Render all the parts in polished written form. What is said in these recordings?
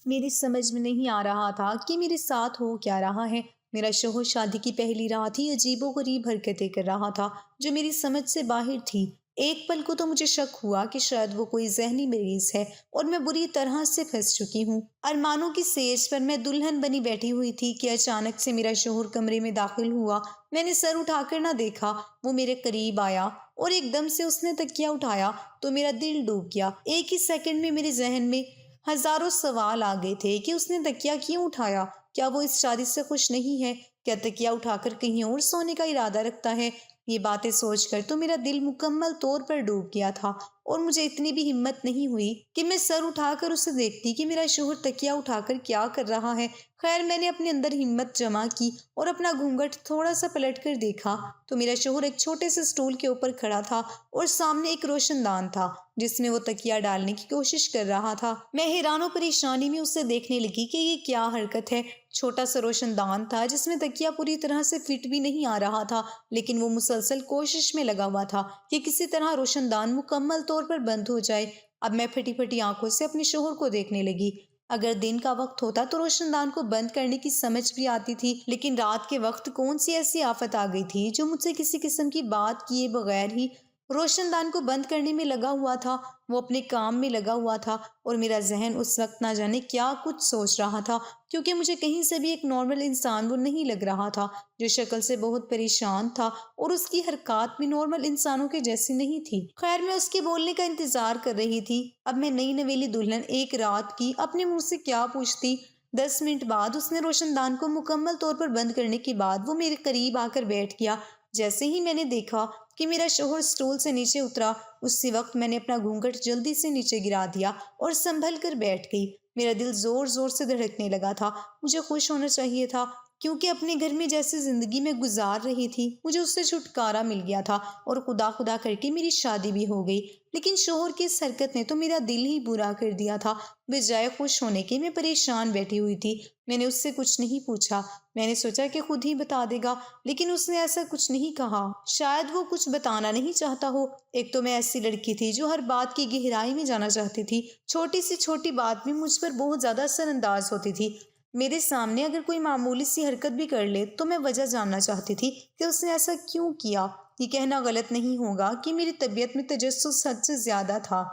میری سمجھ میں نہیں آ رہا تھا کہ میرے ساتھ ہو کیا رہا ہے۔ میرا شوہر شادی کی پہلی رات ہی عجیب و غریب حرکتیں کر رہا تھا جو میری سمجھ سے باہر تھی۔ ایک پل کو تو مجھے شک ہوا کہ شاید وہ کوئی ذہنی مریض ہے اور میں بری طرح سے پھنس چکی ہوں۔ ارمانوں کی سیج پر میں دلہن بنی بیٹھی ہوئی تھی کہ اچانک سے میرا شوہر کمرے میں داخل ہوا۔ میں نے سر اٹھا کر نہ دیکھا، وہ میرے قریب آیا اور ایک دم سے اس نے تکیہ اٹھایا تو میرا دل ڈوب گیا۔ ایک ہی سیکنڈ میں میرے ذہن میں ہزاروں سوال آ گئے تھے کہ اس نے تکیہ کیوں اٹھایا؟ کیا وہ اس شادی سے خوش نہیں ہے؟ کیا تکیہ اٹھا کر کہیں اور سونے کا ارادہ رکھتا ہے؟ یہ باتیں سوچ کر تو میرا دل مکمل طور پر ڈوب گیا تھا اور مجھے اتنی بھی ہمت نہیں ہوئی کہ میں سر اٹھا کر اسے دیکھتی کہ میرا شوہر تکیہ اٹھا کر کیا کر رہا ہے۔ خیر میں نے اپنے اندر ہمت جمع کی اور اپنا گھونگھٹ تھوڑا سا پلٹ کر دیکھا تو میرا شوہر ایک چھوٹے سے سٹول کے اوپر کھڑا تھا اور سامنے ایک روشن دان تھا جس میں وہ تکیہ ڈالنے کی کوشش کر رہا تھا۔ میں حیران و پریشانی میں اسے دیکھنے لگی کہ یہ کیا حرکت ہے۔ چھوٹا سا روشن دان تھا جس میں تکیہ پوری طرح سے فٹ بھی نہیں آ رہا تھا، لیکن وہ مسلسل کوشش میں لگا ہوا تھا کہ کسی طرح روشن دان مکمل طور پر بند ہو جائے۔ اب میں پھٹی پھٹی آنکھوں سے اپنے شوہر کو دیکھنے لگی۔ اگر دن کا وقت ہوتا تو روشن دان کو بند کرنے کی سمجھ بھی آتی تھی، لیکن رات کے وقت کون سی ایسی آفت آ گئی تھی جو مجھ سے کسی قسم کی بات کیے بغیر ہی روشن دان کو بند کرنے میں لگا ہوا تھا۔ وہ اپنے کام میں لگا ہوا تھا اور میرا ذہن اس وقت نہ جانے کیا کچھ سوچ رہا تھا، کیونکہ مجھے کہیں سے بھی ایک نارمل انسان وہ نہیں لگ رہا تھا، جو شکل سے بہت پریشان تھا اور اس کی حرکات بھی نارمل انسانوں کے جیسی نہیں تھی۔ خیر میں اس کے بولنے کا انتظار کر رہی تھی۔ اب میں نئی نویلی دلہن ایک رات کی اپنے منہ سے کیا پوچھتی۔ 10 منٹ بعد اس نے روشن دان کو مکمل طور پر بند کرنے کے بعد وہ میرے قریب آ کر بیٹھ گیا۔ جیسے ہی میں نے دیکھا کہ میرا شوہر سٹول سے نیچے اترا، اسی وقت میں نے اپنا گھونگھٹ جلدی سے نیچے گرا دیا اور سنبھل کر بیٹھ گئی۔ میرا دل زور زور سے دھڑکنے لگا تھا۔ مجھے خوش ہونا چاہیے تھا کیونکہ اپنے گھر میں جیسے زندگی میں گزار رہی تھی مجھے اس سے چھٹکارا مل گیا تھا اور خدا خدا کر کے میری شادی بھی ہو گئی۔ لیکن شوہر کی اس حرکت نے تو میرا دل ہی برا کر دیا تھا۔ بجائے خوش ہونے کے میں پریشان بیٹھی ہوئی تھی۔ میں نے اس سے کچھ نہیں پوچھا، میں نے سوچا کہ خود ہی بتا دے گا، لیکن اس نے ایسا کچھ نہیں کہا۔ شاید وہ کچھ بتانا نہیں چاہتا ہو۔ ایک تو میں ایسی لڑکی تھی جو ہر بات کی گہرائی میں جانا چاہتی تھی، چھوٹی سی چھوٹی بات بھی مجھ پر بہت زیادہ اثر انداز ہوتی تھی۔ میرے سامنے اگر کوئی معمولی سی حرکت بھی کر لے تو میں وجہ جاننا چاہتی تھی کہ اس نے ایسا کیوں کیا۔ یہ کہنا غلط نہیں ہوگا کہ میری طبیعت میں تجسس حد سے زیادہ تھا۔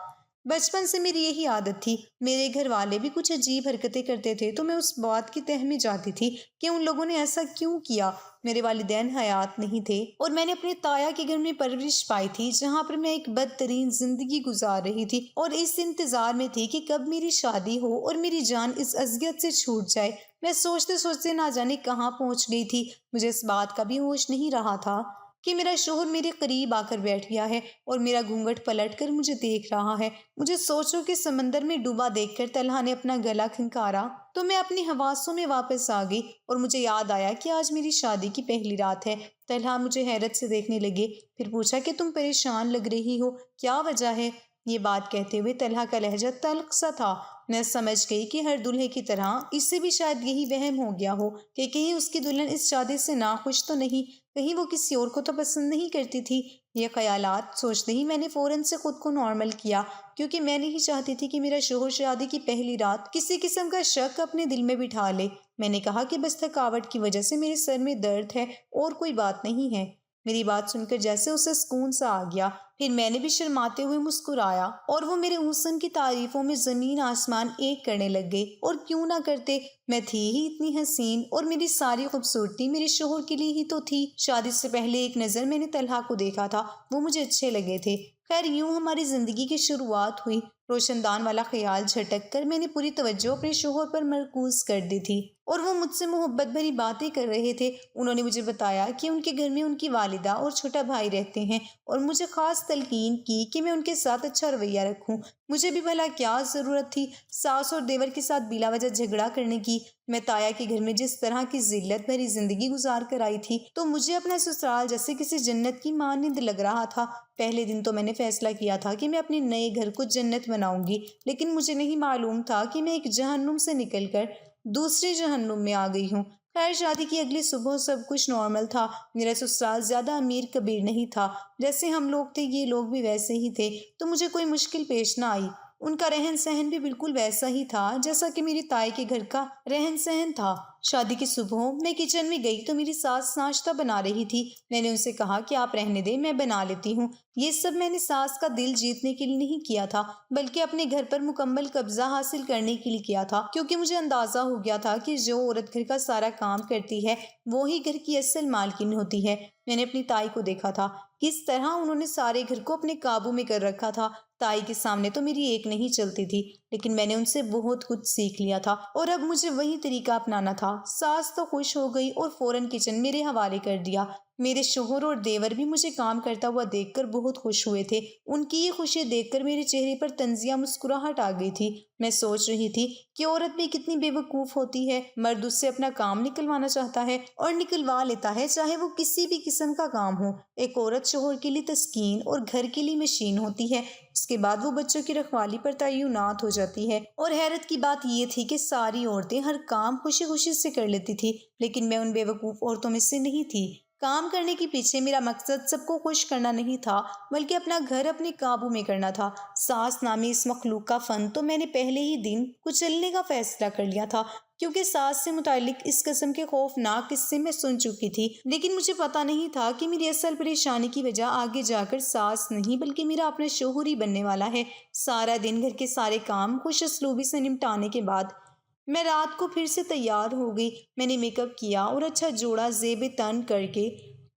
بچپن سے میری یہی عادت تھی۔ میرے گھر والے بھی کچھ عجیب حرکتیں کرتے تھے تو میں اس بات کی تہ میں جاتی تھی کہ ان لوگوں نے ایسا کیوں کیا۔ میرے والدین حیات نہیں تھے اور میں نے اپنے تایا کے گھر میں پرورش پائی تھی، جہاں پر میں ایک بدترین زندگی گزار رہی تھی اور اس انتظار میں تھی کہ کب میری شادی ہو اور میری جان اس اذیت سے چھوٹ جائے۔ میں سوچتے سوچتے نہ جانے کہاں پہنچ گئی تھی۔ مجھے اس بات کا بھی ہوش نہیں رہا تھا کہ میرا شوہر میرے قریب آ کر بیٹھ گیا ہے اور میرا گھونگھٹ پلٹ کر مجھے دیکھ رہا ہے۔ مجھے سوچوں کے سمندر میں ڈوبا دیکھ کر طلحہ نے اپنا گلا کھنکارا تو میں اپنی حواسوں میں واپس آ گئی اور مجھے یاد آیا کہ آج میری شادی کی پہلی رات ہے۔ طلحہ مجھے حیرت سے دیکھنے لگے، پھر پوچھا کہ تم پریشان لگ رہی ہو، کیا وجہ ہے؟ یہ بات کہتے ہوئے طلحہ کا لہجہ تلخ سا تھا۔ میں سمجھ گئی کہ ہر دلہے کی طرح اسے بھی شاید یہی وہم ہو گیا ہو کہ کہیں اس کی دلہن اس شادی سے ناخوش تو نہیں، کہیں وہ کسی اور کو تو پسند نہیں کرتی تھی۔ یہ خیالات سوچتے ہی میں نے فوراً سے خود کو نارمل کیا، کیونکہ میں نہیں چاہتی تھی کہ میرا شوہر شادی کی پہلی رات کسی قسم کا شک اپنے دل میں بٹھا لے۔ میں نے کہا کہ بس تھکاوٹ کی وجہ سے میرے سر میں درد ہے اور کوئی بات نہیں ہے۔ میری بات سن کر جیسے اسے سکون سا آ گیا، پھر میں نے بھی شرماتے ہوئے مسکرایا اور وہ میرے حسن کی تعریفوں میں زمین آسمان ایک کرنے لگ گئے۔ اور کیوں نہ کرتے، میں تھی ہی اتنی حسین اور میری ساری خوبصورتی میرے شوہر کے لیے ہی تو تھی۔ شادی سے پہلے ایک نظر میں نے طلحہ کو دیکھا تھا، وہ مجھے اچھے لگے تھے۔ خیر یوں ہماری زندگی کی شروعات ہوئی۔ روشن دان والا خیال جھٹک کر میں نے پوری توجہ اپنے شوہر پر مرکوز کر دی تھی اور وہ مجھ سے محبت بھری باتیں کر رہے تھے۔ انہوں نے مجھے بتایا کہ ان کے گھر میں ان کی والدہ اور چھوٹا بھائی رہتے ہیں اور مجھے خاص تلقین کی کہ میں ان کے ساتھ اچھا رویہ رکھوں۔ مجھے بھی بھلا کیا ضرورت تھی ساس اور دیور کے ساتھ بلا وجہ جھگڑا کرنے کی۔ میں تایا کے گھر میں جس طرح کی ذلت بھری زندگی گزار کر آئی تھی تو مجھے اپنا سسرال جیسے کسی جنت کی مانند لگ رہا تھا۔ پہلے دن تو میں نے فیصلہ کیا تھا کہ میں اپنے نئے گھر کو جنت بناؤں گی، لیکن مجھے نہیں معلوم تھا کہ میں ایک جہنم سے نکل کر دوسرے جہنم میں آ گئی ہوں۔ خیر شادی کی اگلی صبح سب کچھ نارمل تھا۔ میرا سسرال زیادہ امیر کبیر نہیں تھا، جیسے ہم لوگ تھے یہ لوگ بھی ویسے ہی تھے، تو مجھے کوئی مشکل پیش نہ آئی۔ ان کا رہن سہن بھی بالکل ویسا ہی تھا جیسا کہ میری تائی کے گھر کا رہن سہن تھا۔ شادی کی صبح میں کچن میں گئی تو میری ساس ناشتہ بنا رہی تھی۔ میں نے ان سے کہا کہ آپ رہنے دیں، میں بنا لیتی ہوں۔ یہ سب میں نے ساس کا دل جیتنے کے لیے نہیں کیا تھا، بلکہ اپنے گھر پر مکمل قبضہ حاصل کرنے کے لیے کیا تھا، کیونکہ مجھے اندازہ ہو گیا تھا کہ جو عورت گھر کا سارا کام کرتی ہے وہی گھر کی اصل مالکن ہوتی ہے۔ میں نے اپنی تائی کو دیکھا تھا، کس طرح انہوں نے سارے گھر کو اپنے قابو میں کر رکھا تھا۔ تائی کے سامنے تو میری ایک نہیں چلتی تھی، لیکن میں نے ان سے بہت کچھ سیکھ لیا تھا اور اب مجھے وہی طریقہ اپنانا تھا۔ ساس تو خوش ہو گئی اور فوراً کچن میرے حوالے کر دیا۔ میرے شوہر اور دیور بھی مجھے کام کرتا ہوا دیکھ کر بہت خوش ہوئے تھے۔ ان کی یہ خوشی دیکھ کر میرے چہرے پر طنزیہ مسکراہٹ آ گئی تھی۔ میں سوچ رہی تھی کہ عورت بھی کتنی بے وقوف ہوتی ہے۔ مرد اس سے اپنا کام نکلوانا چاہتا ہے اور نکلوا لیتا ہے، چاہے وہ کسی بھی قسم کا کام ہو۔ ایک عورت شوہر کے لیے تسکین اور گھر کے لیے مشین ہوتی ہے، اس کے بعد وہ بچوں کی رکھوالی پر تعینات ہو جاتی ہے۔ اور حیرت کی بات یہ تھی کہ ساری عورتیں ہر کام خوشی خوشی سے کر لیتی تھی، لیکن میں ان بے وقوف عورتوں میں سے نہیں تھی۔ کام کرنے کے پیچھے میرا مقصد سب کو خوش کرنا نہیں تھا، بلکہ اپنا گھر اپنے قابو میں کرنا تھا۔ ساس نامی اس مخلوق کا فن تو میں نے پہلے ہی دن کچلنے کا فیصلہ کر لیا تھا، کیونکہ ساس سے متعلق اس قسم کے خوفناک قصے میں سن چکی تھی۔ لیکن مجھے پتا نہیں تھا کہ میری اصل پریشانی کی وجہ آگے جا کر ساس نہیں بلکہ میرا اپنا شوہر ہی بننے والا ہے۔ سارا دن گھر کے سارے کام خوش اسلوبی سے نمٹانے کے بعد میں رات کو پھر سے تیار ہو گئی۔ میں نے میک اپ کیا اور اچھا جوڑا زیب تن کر کے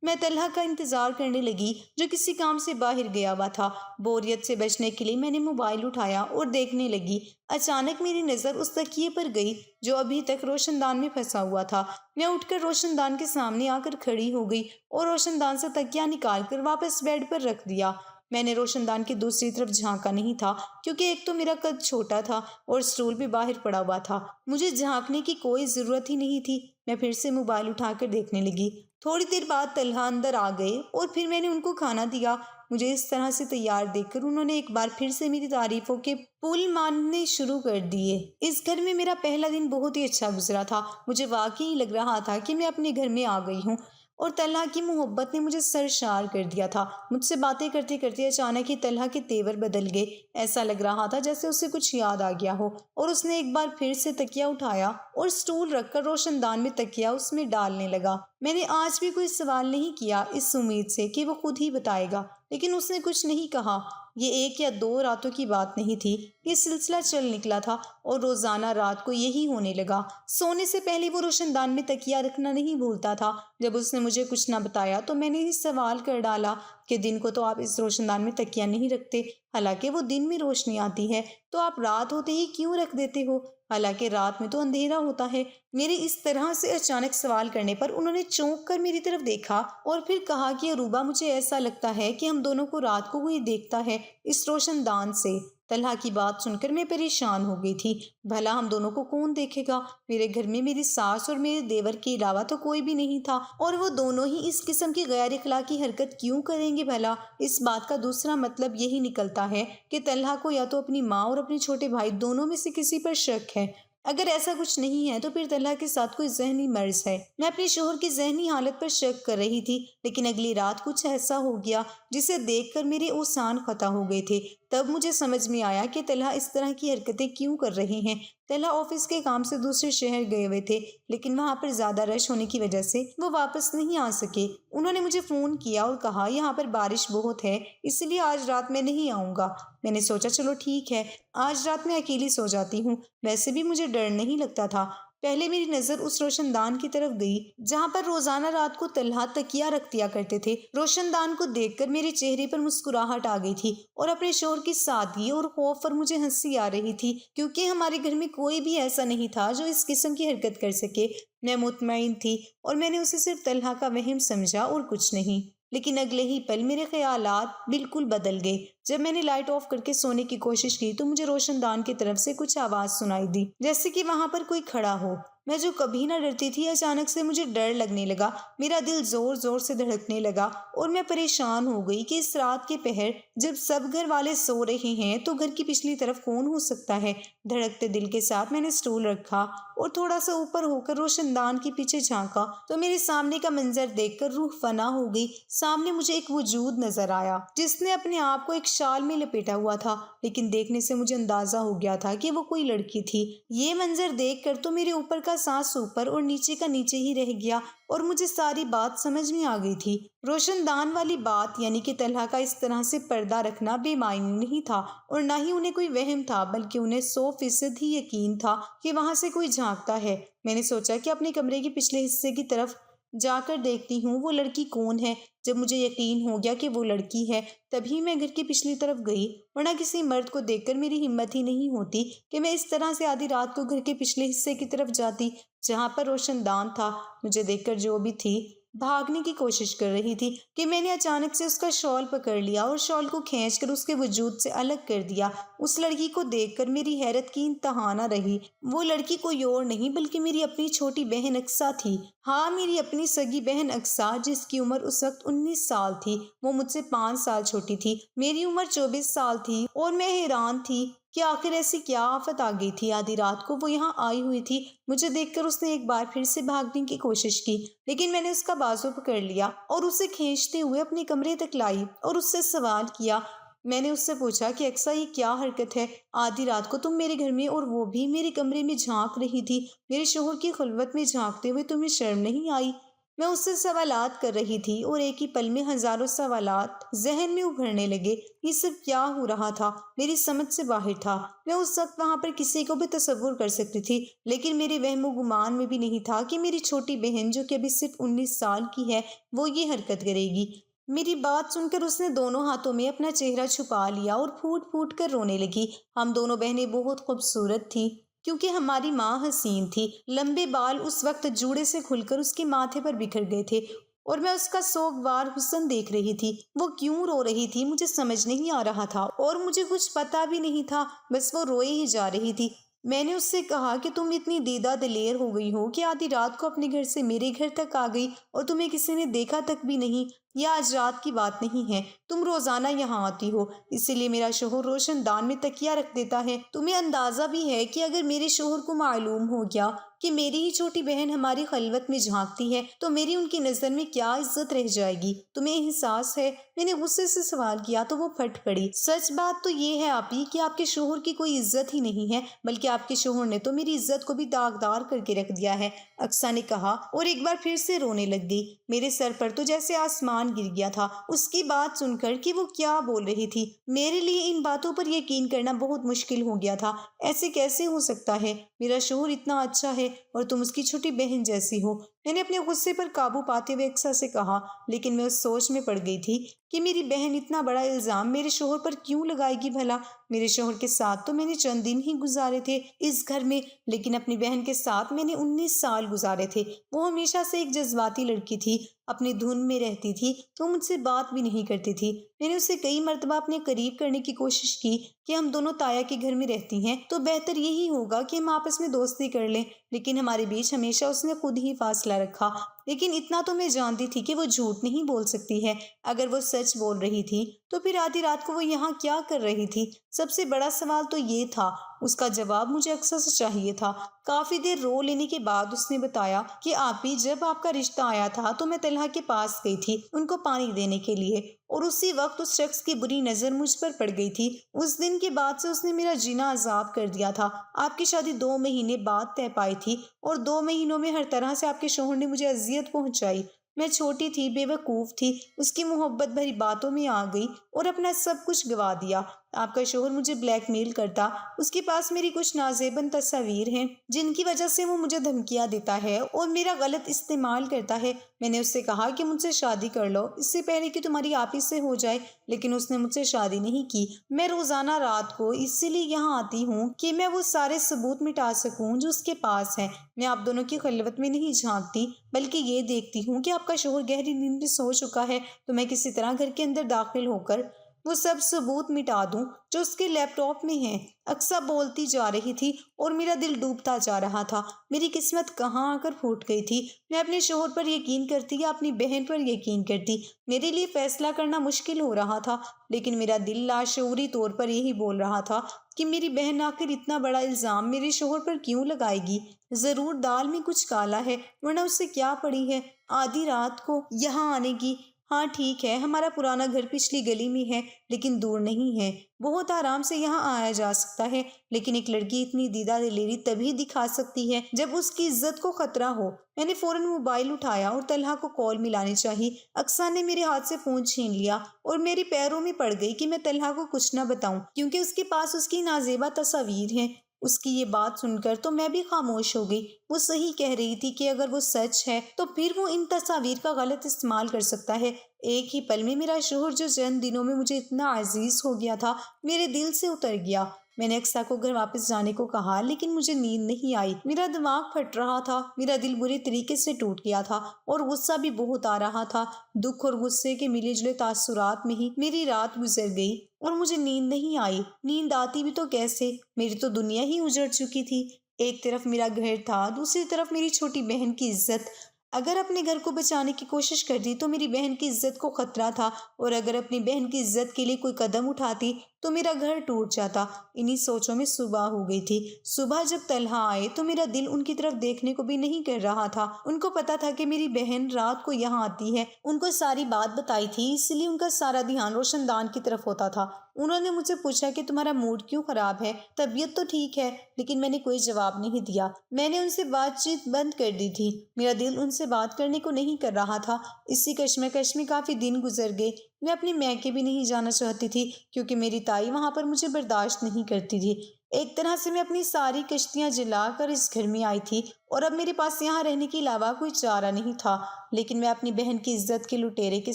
میں طلحہ کا انتظار کرنے لگی، جو کسی کام سے باہر گیا ہوا تھا۔ بوریت سے بچنے کے لیے میں نے موبائل اٹھایا اور دیکھنے لگی۔ اچانک میری نظر اس تکیے پر گئی جو ابھی تک روشن دان میں پھنسا ہوا تھا۔ میں اٹھ کر روشن دان کے سامنے آ کر کھڑی ہو گئی اور روشن دان سے تکیہ نکال کر واپس بیڈ پر رکھ دیا۔ میں نے روشن دان کی دوسری طرف جھانکا نہیں تھا، کیونکہ ایک تو میرا قد چھوٹا تھا اور اسٹول بھی باہر پڑا ہوا تھا۔ مجھے جھانکنے کی کوئی ضرورت ہی نہیں تھی۔ میں پھر سے موبائل اٹھا کر دیکھنے لگی۔ تھوڑی دیر بعد طلحہ اندر آ گئے اور پھر میں نے ان کو کھانا دیا۔ مجھے اس طرح سے تیار دیکھ کر انہوں نے ایک بار پھر سے میری تعریفوں کے پل ماننے شروع کر دیے۔ اس گھر میں میرا پہلا دن بہت ہی اچھا گزرا تھا۔ مجھے واقعی لگ رہا تھا کہ میں اپنے گھر میں آ گئی ہوں اور طلحہ کی محبت نے مجھے سرشار کر دیا تھا۔ مجھ سے باتیں کرتے کرتے اچانک ہی طلحہ کے تیور بدل گئے۔ ایسا لگ رہا تھا جیسے اسے کچھ یاد آ گیا ہو، اور اس نے ایک بار پھر سے تکیہ اٹھایا اور اسٹول رکھ کر روشن دان میں تکیہ اس میں ڈالنے لگا۔ میں نے آج بھی کوئی سوال نہیں کیا، اس امید سے کہ وہ خود ہی بتائے گا، لیکن اس نے کچھ نہیں کہا۔ یہ 1 یا 2 راتوں کی بات نہیں تھی، یہ سلسلہ چل نکلا تھا اور روزانہ رات کو یہی ہونے لگا۔ سونے سے پہلے وہ روشن دان میں تکیہ رکھنا نہیں بھولتا تھا۔ جب اس نے مجھے کچھ نہ بتایا تو میں نے ہی سوال کر ڈالا کہ دن کو تو آپ اس روشن دان میں تکیہ نہیں رکھتے، حالانکہ وہ دن میں روشنی آتی ہے، تو آپ رات ہوتے ہی کیوں رکھ دیتے ہو، حالانکہ رات میں تو اندھیرا ہوتا ہے۔ میرے اس طرح سے اچانک سوال کرنے پر انہوں نے چونک کر میری طرف دیکھا اور پھر کہا کہ اروبہ، مجھے ایسا لگتا ہے کہ ہم دونوں کو رات کو کوئی دیکھتا ہے اس روشن دان سے۔ طلحہ کی بات سن کر میں پریشان ہو گئی تھی۔ بھلا ہم دونوں کو کون دیکھے گا؟ میرے گھر میں میری ساس اور میرے دیور کے علاوہ تو کوئی بھی نہیں تھا، اور وہ دونوں ہی اس قسم کی غیر اخلاقی حرکت کیوں کریں گے بھلا؟ اس بات کا دوسرا مطلب یہی نکلتا ہے کہ طلحہ کو یا تو اپنی ماں اور اپنے چھوٹے بھائی دونوں میں سے کسی پر شک ہے۔ اگر ایسا کچھ نہیں ہے تو پھر طلحہ کے ساتھ کوئی ذہنی مرض ہے۔ میں اپنے شوہر کی ذہنی حالت پر شک کر رہی تھی، لیکن اگلی رات کچھ ایسا ہو گیا جسے دیکھ کر میرے اوسان قطع ہو گئے تھے۔ تب مجھے سمجھ میں آیا کہ طلحہ اس طرح کی حرکتیں کیوں کر رہے ہیں۔ طلحہ آفس کے کام سے دوسرے شہر گئے ہوئے تھے، لیکن وہاں پر زیادہ رش ہونے کی وجہ سے وہ واپس نہیں آ سکے۔ انہوں نے مجھے فون کیا اور کہا یہاں پر بارش بہت ہے، اس لیے آج رات میں نہیں آؤں گا۔ میں نے سوچا چلو ٹھیک ہے، آج رات میں اکیلی سو جاتی ہوں۔ ویسے بھی مجھے ڈر نہیں لگتا تھا۔ پہلے میری نظر اس روشن دان کی طرف گئی جہاں پر روزانہ رات کو طلحہ تکیہ رکھ دیا کرتے تھے۔ روشن دان کو دیکھ کر میرے چہرے پر مسکراہٹ آ گئی تھی اور اپنے شوہر کی سادگی اور خوف پر مجھے ہنسی آ رہی تھی، کیونکہ ہمارے گھر میں کوئی بھی ایسا نہیں تھا جو اس قسم کی حرکت کر سکے۔ میں مطمئن تھی اور میں نے اسے صرف طلحہ کا وہم سمجھا اور کچھ نہیں۔ لیکن اگلے ہی پل میرے خیالات بالکل بدل گئے۔ جب میں نے لائٹ آف کر کے سونے کی کوشش کی تو مجھے روشن دان کی طرف سے کچھ آواز سنائی دی، جیسے کہ وہاں پر کوئی کھڑا ہو۔ میں جو کبھی نہ ڈرتی تھی اچانک سے مجھے ڈر لگنے لگا، میرا دل زور زور سے دھڑکنے لگا اور میں پریشان ہو گئی کہ اس رات کے پہر جب سب گھر والے سو رہے ہیں تو گھر کی پچھلی طرف کون ہو سکتا ہے۔ دھڑکتے دل کے ساتھ میں نے اسٹول رکھا اور تھوڑا سا اوپر ہو کر روشن دان کے پیچھے جھانکا تو میرے سامنے کا منظر دیکھ کر روح فنا ہو گئی۔ سامنے مجھے ایک وجود نظر آیا جس نے اپنے آپ کو ایک شال میں لپیٹا ہوا تھا، لیکن دیکھنے سے مجھے اندازہ ہو گیا تھا کہ وہ کوئی لڑکی تھی۔ یہ منظر دیکھ کر تو میرے اوپر کا سانس اوپر اور نیچے کا نیچے ہی رہ گیا اور مجھے ساری بات سمجھ میں آ گئی تھی۔ روشن دان والی بات یعنی کہ طلحہ کا اس طرح سے پردہ رکھنا بے معنی نہیں تھا اور نہ ہی انہیں کوئی وہم تھا، بلکہ انہیں 100% ہی یقین تھا کہ وہاں سے کوئی جھانکتا ہے۔ میں نے سوچا کہ اپنے کمرے کے پچھلے حصے کی طرف جا کر دیکھتی ہوں وہ لڑکی کون ہے۔ جب مجھے یقین ہو گیا کہ وہ لڑکی ہے تبھی میں گھر کی پچھلی طرف گئی، ورنہ کسی مرد کو دیکھ کر میری ہمت ہی نہیں ہوتی کہ میں اس طرح سے آدھی رات کو گھر کے پچھلے حصے کی طرف جاتی جہاں پر روشن دان تھا۔ مجھے دیکھ کر جو بھی تھی بھاگنے کی کوشش کر رہی تھی کہ میں نے اچانک سے اس کا شال پکڑ لیا اور شال کو کھینچ کر اس کے وجود سے الگ کر دیا۔ اس لڑکی کو دیکھ کر میری حیرت کی انتہا نہ رہی۔ وہ لڑکی کوئی اور نہیں بلکہ میری اپنی چھوٹی بہن اقصیٰ تھی۔ ہاں، میری اپنی سگی بہن اقصیٰ، جس کی عمر اس وقت 19 سال تھی۔ وہ مجھ سے 5 سال چھوٹی تھی۔ میری عمر 24 سال تھی اور میں حیران تھی کہ آخر ایسی کیا آفت آ گئی تھی۔ آدھی رات کو وہ یہاں آئی ہوئی تھی۔ مجھے دیکھ کر اس نے ایک بار پھر سے بھاگنے کی کوشش کی، لیکن میں نے اس کا بازو پکڑ لیا اور اسے کھینچتے ہوئے اپنے کمرے تک لائی اور اس سے سوال کیا۔ میں نے اس سے پوچھا کہ اقصیٰ، یہ کیا حرکت ہے؟ آدھی رات کو تم میرے گھر میں اور وہ بھی میرے کمرے میں جھانک رہی تھی۔ میرے شوہر کی خلوت میں جھانکتے ہوئے تمہیں شرم نہیں آئی؟ میں اس سے سوالات کر رہی تھی اور ایک ہی پل میں ہزاروں سوالات ذہن میں ابھرنے لگے۔ یہ سب کیا ہو رہا تھا؟ میری سمجھ سے باہر تھا۔ میں اس وقت وہاں پر کسی کو بھی تصور کر سکتی تھی، لیکن میرے وہم و گمان میں بھی نہیں تھا کہ میری چھوٹی بہن جو کہ ابھی صرف 19 سال کی ہے وہ یہ حرکت کرے گی۔ میری بات سن کر اس نے دونوں ہاتھوں میں اپنا چہرہ چھپا لیا اور پھوٹ پھوٹ کر رونے لگی۔ ہم دونوں بہنیں بہت خوبصورت تھیں کیونکہ ہماری ماں حسین تھی۔ لمبے بال اس وقت جوڑے سے کھل کر اس کے ماتھے پر بکھر گئے تھے اور میں اس کا سوگوار حسن دیکھ رہی تھی۔ وہ کیوں رو رہی تھی مجھے سمجھ نہیں آ رہا تھا اور مجھے کچھ پتا بھی نہیں تھا، بس وہ روئے ہی جا رہی تھی۔ میں نے اس سے کہا کہ تم اتنی دیدہ دلیر ہو گئی ہو کہ آدھی رات کو اپنے گھر سے میرے گھر تک آ گئی اور تمہیں کسی نے دیکھا تک بھی نہیں۔ یہ آج رات کی بات نہیں ہے، تم روزانہ یہاں آتی ہو، اسی لیے میرا شوہر روشن دان میں تکیہ رکھ دیتا ہے۔ تمہیں اندازہ بھی ہے کہ اگر میرے شوہر کو معلوم ہو گیا کہ میری ہی چھوٹی بہن ہماری خلوت میں جھانکتی ہے تو میری ان کی نظر میں کیا عزت رہ جائے گی؟ تمہیں احساس ہے؟ میں نے غصے سے سوال کیا تو وہ پھٹ پڑی۔ سچ بات تو یہ ہے آپی کہ آپ کے شوہر کی کوئی عزت ہی نہیں ہے، بلکہ آپ کے شوہر نے تو میری عزت کو بھی داغدار کر کے رکھ دیا ہے، اقصیٰ نے کہا اور ایک بار پھر سے رونے لگ گئی۔ میرے سر پر تو جیسے آسمان گر گیا تھا اس کی بات سن کر کہ وہ کیا بول رہی تھی۔ میرے لیے ان باتوں پر یقین کرنا بہت مشکل ہو گیا تھا۔ ایسے کیسے ہو سکتا ہے؟ میرا شوہر اتنا اچھا ہے اور تم اس کی چھوٹی بہن جیسی ہو۔ میں نے اپنے غصے پر قابو پاتے ہوئے اقصیٰ سے کہا، لیکن میں اس سوچ میں پڑ گئی تھی کہ میری بہن اتنا بڑا الزام میرے شوہر پر کیوں لگائے گی بھلا؟ میرے شوہر کے ساتھ تو میں نے چند دن ہی گزارے تھے اس گھر میں، لیکن اپنی بہن کے ساتھ میں نے 19 سال گزارے تھے۔ وہ ہمیشہ سے ایک جذباتی لڑکی تھی، اپنی دھن میں رہتی تھی، تو مجھ سے بات بھی نہیں کرتی تھی۔ میں نے اسے کئی مرتبہ اپنے قریب کرنے کی کوشش کی کہ ہم دونوں تایا کے گھر میں رہتی ہیں تو بہتر یہی ہوگا کہ ہم آپس میں دوستی کر لیں، لیکن ہمارے بیچ ہمیشہ اس نے خود ہی فاصلہ رکھا۔ لیکن اتنا تو میں جانتی تھی کہ وہ جھوٹ نہیں بول سکتی ہے۔ اگر وہ سچ بول رہی تھی تو پھر آدھی رات کو وہ یہاں کیا کر رہی تھی؟ سب سے بڑا سوال تو یہ تھا۔ اس کا جواب مجھے اقصیٰ سے چاہیے تھا۔ کافی دیر رو لینے کے بعد اس نے بتایا کہ آپی، جب آپ کا رشتہ آیا تھا تو میں طلحہ کے پاس گئی تھی ان کو پانی دینے کے لیے، اور اسی وقت اس شخص کی بری نظر مجھ پر پڑ گئی تھی۔ اس دن کے بعد سے اس نے میرا جینا عذاب کر دیا تھا۔ آپ کی شادی 2 مہینے بعد طے پائی تھی اور 2 مہینوں میں ہر طرح سے آپ کے شوہر نے مجھے اذیت پہنچائی۔ میں چھوٹی تھی، بے وقوف تھی، اس کی محبت بھری باتوں میں آ گئی اور اپنا سب کچھ گوا دیا۔ آپ کا شوہر مجھے بلیک میل کرتا، اس کے پاس میری کچھ نازیبن تصاویر ہیں جن کی وجہ سے وہ مجھے دھمکیاں دیتا ہے اور میرا غلط استعمال کرتا ہے۔ میں نے اس سے کہا کہ مجھ سے شادی کر لو اس سے پہلے کہ تمہاری آپی سے ہو جائے، لیکن اس نے مجھ سے شادی نہیں کی۔ میں روزانہ رات کو اسی لیے یہاں آتی ہوں کہ میں وہ سارے ثبوت مٹا سکوں جو اس کے پاس ہیں۔ میں آپ دونوں کی خلوت میں نہیں جھانکتی، بلکہ یہ دیکھتی ہوں کہ آپ کا شوہر گہری نیند میں سو چکا ہے تو میں کسی طرح گھر کے اندر داخل ہو کر وہ سب ثبوت مٹا دوں جو اس کے لیپ ٹاپ میں ہیں۔ اقصیٰ بولتی جا رہی تھی اور میرا دل ڈوبتا جا رہا تھا۔ میری قسمت کہاں آ کر پھوٹ گئی تھی۔ میں اپنے شوہر پر یقین کرتی یا اپنی بہن پر یقین کرتی، میرے لیے فیصلہ کرنا مشکل ہو رہا تھا، لیکن میرا دل لاشعوری طور پر یہی بول رہا تھا کہ میری بہن آخر اتنا بڑا الزام میرے شوہر پر کیوں لگائے گی؟ ضرور دال میں کچھ کالا ہے، ورنہ اس سے کیا پڑی ہے آدھی رات کو یہاں آنے کی۔ ہاں ٹھیک ہے، ہمارا پرانا گھر پچھلی گلی میں ہے، لیکن دور نہیں ہے، بہت آرام سے یہاں آیا جا سکتا ہے، لیکن ایک لڑکی اتنی دیدہ دلیری تبھی دکھا سکتی ہے جب اس کی عزت کو خطرہ ہو۔ میں نے فوراً موبائل اٹھایا اور طلحہ کو کال ملانی چاہی۔ اقصیٰ نے میرے ہاتھ سے فون چھین لیا اور میرے پیروں میں پڑ گئی کہ میں طلحہ کو کچھ نہ بتاؤں، کیونکہ اس کے پاس اس کی نازیبہ تصاویر ہیں۔ اس کی یہ بات سن کر تو میں بھی خاموش ہو گئی۔ وہ صحیح کہہ رہی تھی کہ اگر وہ سچ ہے تو پھر وہ ان تصاویر کا غلط استعمال کر سکتا ہے۔ ایک ہی پل میں میرا شوہر جو چند دنوں میں مجھے اتنا عزیز ہو گیا تھا، میرے دل سے اتر گیا۔ میں نے اقصیٰ کو گھر واپس جانے کو کہا، لیکن مجھے نیند نہیں آئی۔ میرا دماغ پھٹ رہا تھا، میرا دل برے طریقے سے ٹوٹ گیا تھا اور غصہ بھی بہت آ رہا تھا۔ دکھ اور غصے کے ملے جلے تاثرات میں ہی میری رات گزر گئی اور مجھے نیند نہیں آئی۔ نیند آتی بھی تو کیسے؟ میری تو دنیا ہی اجڑ چکی تھی۔ ایک طرف میرا گھر تھا، دوسری طرف میری چھوٹی بہن کی عزت۔ اگر اپنے گھر کو بچانے کی کوشش کرتی تو میری بہن کی عزت کو خطرہ تھا، اور اگر اپنی بہن کی عزت کے لیے کوئی قدم اٹھاتی تو میرا گھر ٹوٹ جاتا۔ انہی سوچوں میں صبح ہو گئی تھی۔ صبح جب طلحہ آئے تو میرا دل ان کی طرف دیکھنے کو بھی نہیں کر رہا تھا۔ ان کو پتا تھا کہ میری بہن رات کو یہاں آتی ہے، ان کو ساری بات بتائی تھی، اس لیے ان کا سارا دھیان روشن دان کی طرف ہوتا تھا۔ انہوں نے مجھ سے پوچھا کہ تمہارا موڈ کیوں خراب ہے؟ طبیعت تو ٹھیک ہے، لیکن میں نے کوئی جواب نہیں دیا۔ میں نے ان سے بات چیت بند کر دی تھی۔ میرا دل ان سے بات کرنے کو نہیں کر رہا تھا۔ اسی کشمکش میں کافی دن گزر گئے۔ میں اپنے میکے بھی نہیں جانا چاہتی تھی، کیونکہ میری تائی وہاں پر مجھے برداشت نہیں کرتی تھی۔ ایک طرح سے میں اپنی ساری کشتیاں جلا کر اس گھر میں آئی تھی، اور اب میرے پاس یہاں رہنے کے علاوہ کوئی چارہ نہیں تھا۔ لیکن میں اپنی بہن کی عزت کے لٹیرے کے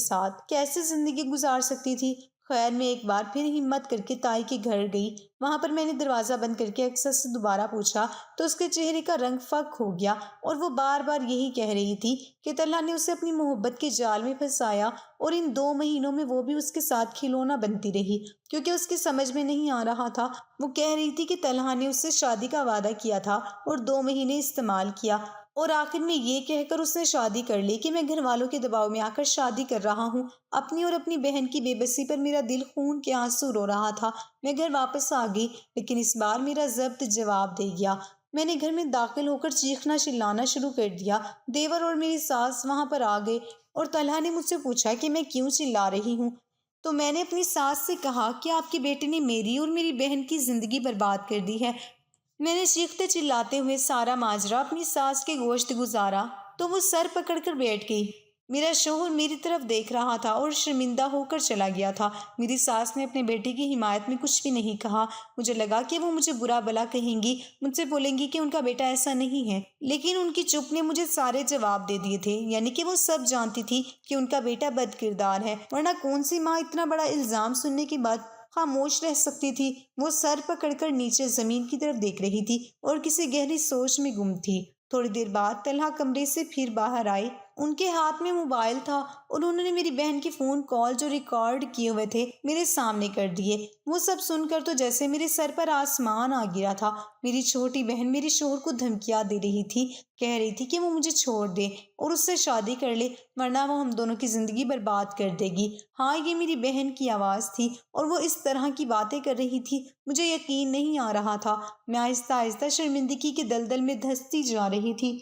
ساتھ کیسے زندگی گزار سکتی تھی؟ خیر، میں ایک بار پھر ہمت کر کے تائی کے گھر گئی۔ وہاں پر میں نے دروازہ بند کر کے اقصیٰ سے دوبارہ پوچھا تو اس کے چہرے کا رنگ فک ہو گیا، اور وہ بار بار یہی کہہ رہی تھی کہ طلحہ نے اسے اپنی محبت کے جال میں پھنسایا، اور ان 2 مہینوں میں وہ بھی اس کے ساتھ کھلونا بنتی رہی، کیونکہ اس کی سمجھ میں نہیں آ رہا تھا۔ وہ کہہ رہی تھی کہ طلحہ نے اس سے شادی کا وعدہ کیا تھا اور 2 مہینے استعمال کیا، اور آخر میں یہ کہہ کر اس نے شادی کر لی کہ میں گھر والوں کے دباؤ میں آ کر شادی کر رہا ہوں۔ اپنی اور اپنی بہن کی بے بسی پر میرا دل خون کے آنسو رو رہا تھا۔ میں گھر واپس آ گئی، لیکن اس بار میرا ضبط جواب دے گیا۔ میں نے گھر میں داخل ہو کر چیخنا چلانا شروع کر دیا۔ دیور اور میری ساس وہاں پر آ گئے، اور طلحہ نے مجھ سے پوچھا کہ میں کیوں چلا رہی ہوں، تو میں نے اپنی ساس سے کہا کہ آپ کے بیٹے نے میری اور میری بہن کی زندگی برباد کر دی ہے۔ میں نے چیختے چلاتے ہوئے سارا ماجرا اپنی ساس کے گوشت گزارا تو وہ سر پکڑ کر بیٹھ گئی۔ میرا شوہر میری طرف دیکھ رہا تھا اور شرمندہ ہو کر چلا گیا تھا۔ میری ساس نے اپنے بیٹے کی حمایت میں کچھ بھی نہیں کہا۔ مجھے لگا کہ وہ مجھے برا بھلا کہیں گی، مجھ سے بولیں گی کہ ان کا بیٹا ایسا نہیں ہے، لیکن ان کی چپ نے مجھے سارے جواب دے دیے تھے، یعنی کہ وہ سب جانتی تھی کہ ان کا بیٹا بد کردار ہے، ورنہ کون سی ماں اتنا بڑا الزام سننے کے بعد خاموش رہ سکتی تھی؟ وہ سر پکڑ کر نیچے زمین کی طرف دیکھ رہی تھی اور کسی گہری سوچ میں گم تھی۔ تھوڑی دیر بعد طلحہ کمرے سے پھر باہر آئے۔ ان کے ہاتھ میں موبائل تھا، اور انہوں نے میری بہن کی فون کال جو ریکارڈ کیے ہوئے تھے میرے سامنے کر دیے۔ وہ سب سن کر تو جیسے میرے سر پر آسمان آ گرا تھا۔ میری چھوٹی بہن میرے شوہر کو دھمکیاں دے رہی تھی، کہہ رہی تھی کہ وہ مجھے چھوڑ دے اور اس سے شادی کر لے، ورنہ وہ ہم دونوں کی زندگی برباد کر دے گی۔ ہاں، یہ میری بہن کی آواز تھی، اور وہ اس طرح کی باتیں کر رہی تھی، مجھے یقین نہیں آ رہا تھا۔ میں آہستہ آہستہ شرمندگی کے دلدل میں دھنستی جا رہی تھی۔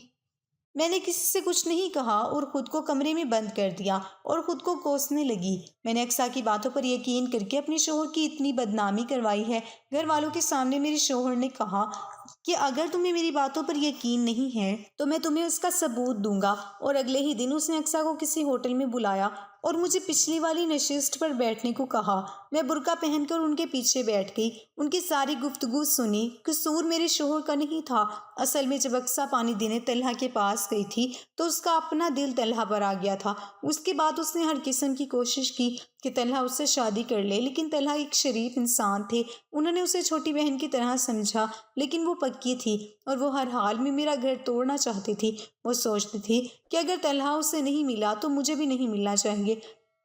میں نے کسی سے کچھ نہیں کہا اور خود کو کمرے میں بند کر دیا اور خود کو کوسنے لگی۔ میں نے اقصیٰ کی باتوں پر یقین کر کے اپنے شوہر کی اتنی بدنامی کروائی ہے۔ گھر والوں کے سامنے میرے شوہر نے کہا کہ اگر تمہیں میری باتوں پر یقین نہیں ہے تو میں تمہیں اس کا ثبوت دوں گا، اور اگلے ہی دن اس نے اقصیٰ کو کسی ہوٹل میں بلایا اور مجھے پچھلی والی نشست پر بیٹھنے کو کہا۔ میں برقع پہن کر ان کے پیچھے بیٹھ گئی، ان کی ساری گفتگو سنی۔ قصور میرے شوہر کا نہیں تھا۔ اصل میں جب اقصیٰ پانی دینے طلحہ کے پاس گئی تھی تو اس کا اپنا دل طلحہ پر آ گیا تھا۔ اس کے بعد اس نے ہر قسم کی کوشش کی کہ طلحہ اس سے شادی کر لے، لیکن طلحہ ایک شریف انسان تھے۔ انہوں نے اسے چھوٹی بہن کی طرح سمجھا، لیکن وہ پکی تھی اور وہ ہر حال میں میرا گھر توڑنا چاہتی تھی۔ وہ سوچتی تھی کہ اگر طلحہ اسے نہیں ملا تو مجھے بھی نہیں ملنا چاہیے۔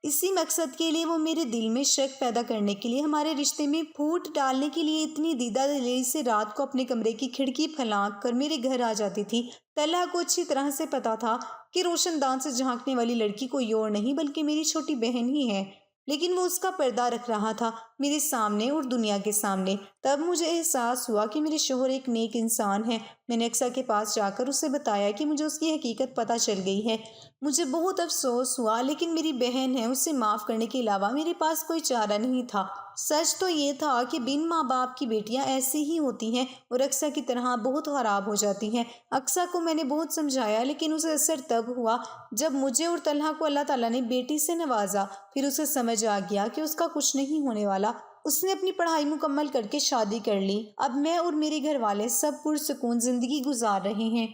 اسی مقصد کے لیے وہ میرے دل میں شک پیدا کرنے کے لیے، ہمارے رشتے میں پھوٹ ڈالنے کے لیے اتنی دیدہ دلی سے رات کو اپنے کمرے کی کھڑکی پھلانگ کر میرے گھر آ جاتی تھی۔ طلحہ کو اچھی طرح سے پتا تھا کہ روشن دان سے جھانکنے والی لڑکی کوئی اور نہیں بلکہ میری چھوٹی بہن ہی ہے، لیکن وہ اس کا پردہ رکھ رہا تھا میرے سامنے اور دنیا کے سامنے۔ تب مجھے احساس ہوا کہ میرے شوہر ایک نیک انسان ہے۔ میں نے اقصیٰ کے پاس جا کر اسے بتایا کہ مجھے اس کی حقیقت پتہ چل گئی ہے۔ مجھے بہت افسوس ہوا، لیکن میری بہن ہے، اسے معاف کرنے کے علاوہ میرے پاس کوئی چارہ نہیں تھا۔ سچ تو یہ تھا کہ بن ماں باپ کی بیٹیاں ایسی ہی ہوتی ہیں اور اقصیٰ کی طرح بہت خراب ہو جاتی ہیں۔ اقصیٰ کو میں نے بہت سمجھایا، لیکن اسے اثر تب ہوا جب مجھے اور طلحہ کو اللہ تعالیٰ نے بیٹی سے نوازا۔ پھر اسے سمجھ آ گیا کہ اس کا کچھ نہیں ہونے والا۔ اس نے اپنی پڑھائی مکمل کر کے شادی کر لی۔ اب میں اور میرے گھر والے سب پرسکون زندگی گزار رہے ہیں۔